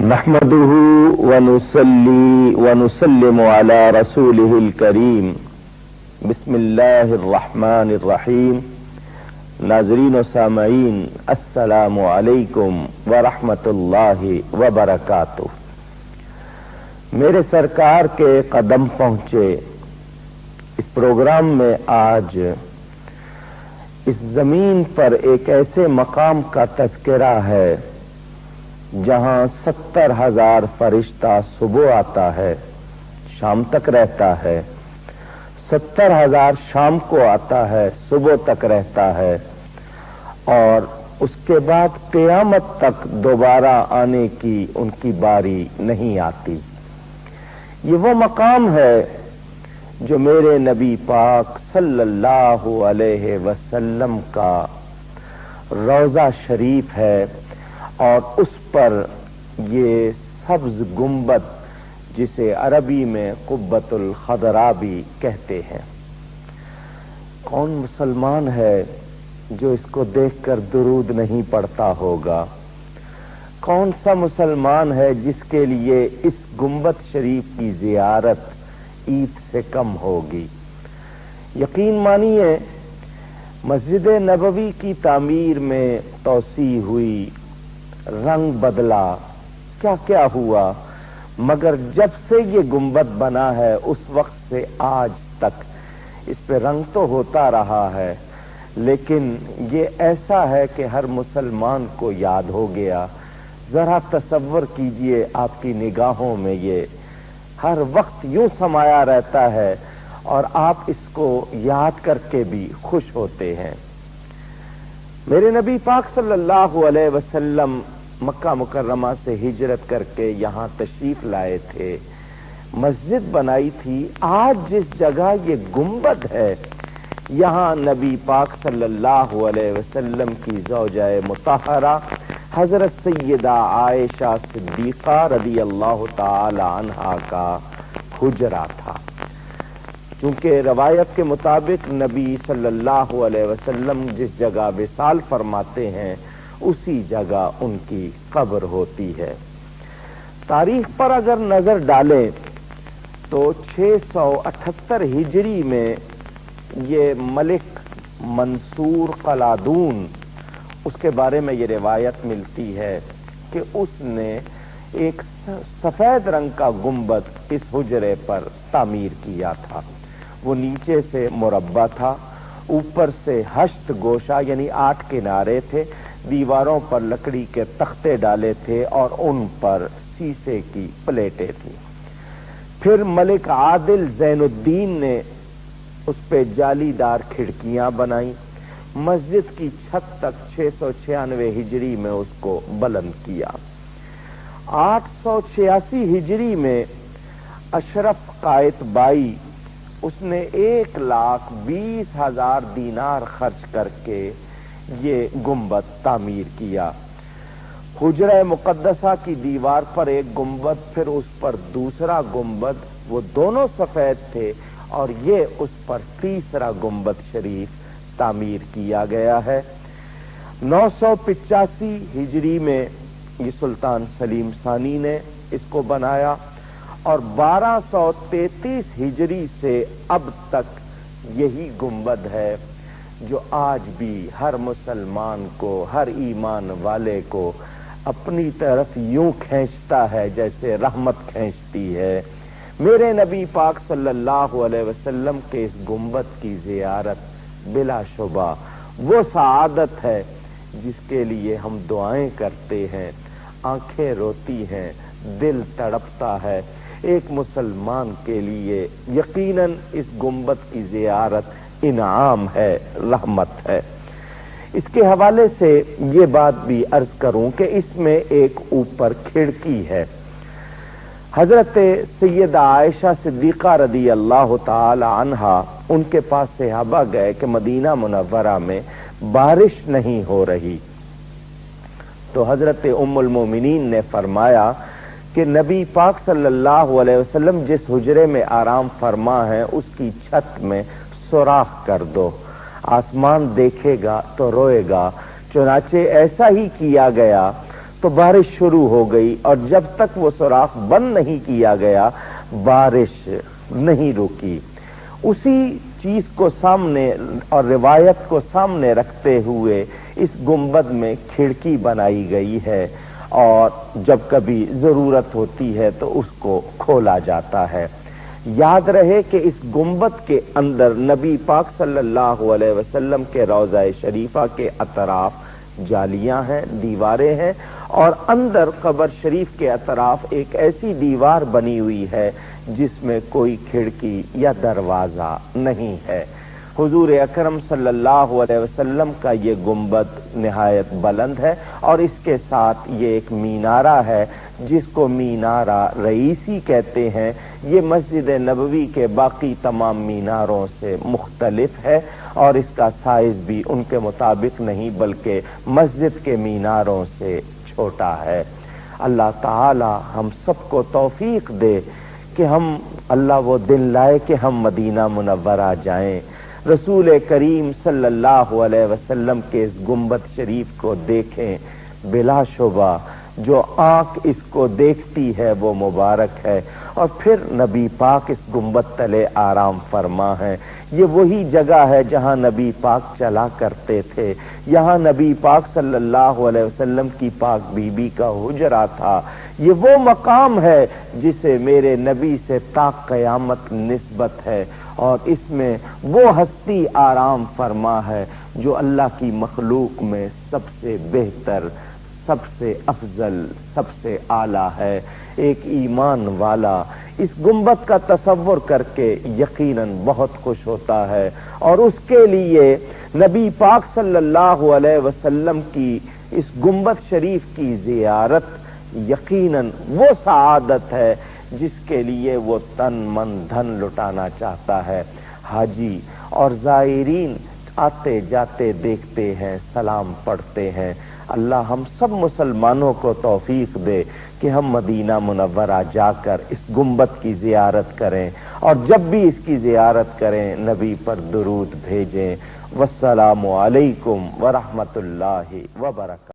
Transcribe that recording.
नहमदुहु व नुसल्ली व नुसल्लिमु अला रसूलिहिल करीम। बिस्मिल्लाहिर्रहमानिर्रहीम। नाज़रीन व सामईन, अस्सलामु अलैकुम व रहमतुल्लाहि व बरकातुहू। मेरे सरकार के कदम पहुंचे इस प्रोग्राम में आज इस जमीन पर एक ऐसे मकाम का तज़किरा है जहां 70,000 फरिश्ता सुबह आता है, शाम तक रहता है, 70,000 शाम को आता है, सुबह तक रहता है और उसके बाद क़यामत तक दोबारा आने की उनकी बारी नहीं आती। ये वो मकाम है जो मेरे नबी पाक सल्लल्लाहु अलैहि वसल्लम का रोज़ा शरीफ है और उस पर ये सब्ज गुंबद जिसे अरबी में कुब्बतुल खदरा भी कहते हैं। कौन मुसलमान है जो इसको देखकर दुरूद नहीं पढ़ता होगा? कौन सा मुसलमान है जिसके लिए इस गुंबद शरीफ की जियारत ईद से कम होगी? यकीन मानिए, मस्जिद नबवी की तामीर में तोसी हुई, रंग बदला, क्या क्या हुआ, मगर जब से ये गुंबद बना है उस वक्त से आज तक इस पे रंग तो होता रहा है, लेकिन ये ऐसा है कि हर मुसलमान को याद हो गया। जरा तसव्वुर कीजिए, आपकी निगाहों में ये हर वक्त यूं समाया रहता है और आप इसको याद करके भी खुश होते हैं। मेरे नबी पाक सल्लल्लाहु अलैहि वसल्लम मक्का मुकर्रमा से हिजरत करके यहाँ तशरीफ लाए थे, मस्जिद बनाई थी। आज जिस जगह ये गुंबद है, यहाँ नबी पाक सल्लल्लाहु अलैहि वसल्लम की ज़ौजाए मुतहरा हजरत सैयदा आयशा सिद्दीक़ा रज़ी अल्लाह ताला अन्हा का हुजरा था। क्योंकि रवायत के मुताबिक नबी सल्लल्लाहु अलैहि वसल्लम जिस जगह विसाल फरमाते हैं उसी जगह उनकी कब्र होती है। तारीख पर अगर नजर डालें तो 678 हिजरी में ये मलिक मंसूर कलादून, उसके बारे में ये रिवायत मिलती है कि उसने एक सफेद रंग का गुंबद इस हुजरे पर तामीर किया था। वो नीचे से मुरब्बा था, ऊपर से हश्त गोशा यानी 8 किनारे थे, दीवारों पर लकड़ी के तख्ते डाले थे और उन पर शीशे की प्लेटें थी। फिर मलिक आदिल ज़ैनुद्दीन ने उस पे जालीदार खिड़कियां बनाई। मस्जिद की छत तक 696 हिजरी में उसको बुलंद किया। 886 हिजरी में अशरफ कायतबाई उसने 1,20,000 दीनार खर्च करके ये गुंबद तामीर किया। हुजरा मुकद्दसा की दीवार पर एक गुंबद, फिर उस पर दूसरा गुंबद, वो दोनों सफेद थे और ये उस पर तीसरा गुंबद शरीफ तामीर किया गया है। 985 हिजरी में ये सुल्तान सलीम सानी ने इसको बनाया और 1233 हिजरी से अब तक यही गुंबद है जो आज भी हर मुसलमान को, हर ईमान वाले को अपनी तरफ यूं खींचता है जैसे रहमत खींचती है। मेरे नबी पाक सल्लल्लाहु अलैहि वसल्लम के इस गुंबद की जियारत बिलाशुबा वो सआदत है जिसके लिए हम दुआएं करते हैं, आंखें रोती हैं, दिल तड़पता है। एक मुसलमान के लिए यकीनन इस गुंबद की जियारत इनाम है, रहमत है। इसके हवाले से ये बात भी अर्ज करूं कि इसमें एक ऊपर खिड़की है। हजरत सैयदा आयशा सिद्दीक़ा रज़ी अल्लाह ताला अन्हा, उनके पास सहाबा गए कि मदीना मुनव्वरा में बारिश नहीं हो रही, तो हजरत उम्मुल मोमिनीन ने फरमाया कि नबी पाक सल्लल्लाहु अलैहि वसल्लम जिस हुजरे में आराम फरमा है उसकी छत में सुराख कर दो, आसमान देखेगा तो रोएगा। चुनाचे ऐसा ही किया गया तो बारिश शुरू हो गई, और जब तक वो सुराख बंद नहीं किया गया बारिश नहीं रुकी। उसी चीज को सामने और रिवायत को सामने रखते हुए इस गुंबद में खिड़की बनाई गई है, और जब कभी जरूरत होती है तो उसको खोला जाता है। याद रहे कि इस गुंबद के अंदर नबी पाक सल्लल्लाहु अलैहि वसल्लम के रौज़ा शरीफा के अतराफ जालियां हैं, दीवारें हैं, और अंदर कब्र शरीफ के अतराफ एक ऐसी दीवार बनी हुई है जिसमें कोई खिड़की या दरवाजा नहीं है। हुजूर अकरम सल्लल्लाहु अलैहि वसल्लम का ये गुंबद निहायत बुलंद है, और इसके साथ ये एक मीनारा है जिसको मीनारा रईसी कहते हैं। ये मस्जिद नबवी के बाकी तमाम मीनारों से मुख्तलिफ है, और इसका साइज भी उनके मुताबिक नहीं बल्कि मस्जिद के मीनारों से छोटा है। अल्लाह ताला हम सबको तौफीक दे कि हम अल्लाह वो दिन लाए कि हम मदीना मुनव्वरा जाएं, रसूल करीम सल्लल्लाहु अलैहि वसल्लम के इस गुंबद शरीफ को देखें। बिला शुबा जो आंख इसको देखती है वो मुबारक है, और फिर नबी पाक इस गुंबद तले आराम फरमा है। ये वही जगह है जहां नबी पाक चला करते थे, यहाँ नबी पाक सल्लल्लाहु अलैहि वसल्लम की पाक बीबी का हुजरा था। ये वो मकाम है जिसे मेरे नबी से ताक क़यामत निस्बत है, और इसमें वो हस्ती आराम फरमा है जो अल्लाह की मखलूक में सबसे बेहतर, सबसे अफजल, सबसे आला है। एक ईमान वाला इस गुंबद का तसव्वुर करके यकीनन बहुत खुश होता है, और उसके लिए नबी पाक सल्लल्लाहु अलैहि वसल्लम की इस गुंबद शरीफ की जियारत यकीनन वो सआदत है जिसके लिए वो तन मन धन लुटाना चाहता है। हाजी और ज़ायरीन आते जाते देखते हैं, सलाम पढ़ते हैं। अल्लाह हम सब मुसलमानों को तौफीक दे कि हम मदीना मुनव्वरा जाकर इस गुंबद की जियारत करें, और जब भी इसकी जियारत करें नबी पर दुरूद भेजें। वस्सलामु अलैकुम व रहमतुल्लाहि व बरकातहू।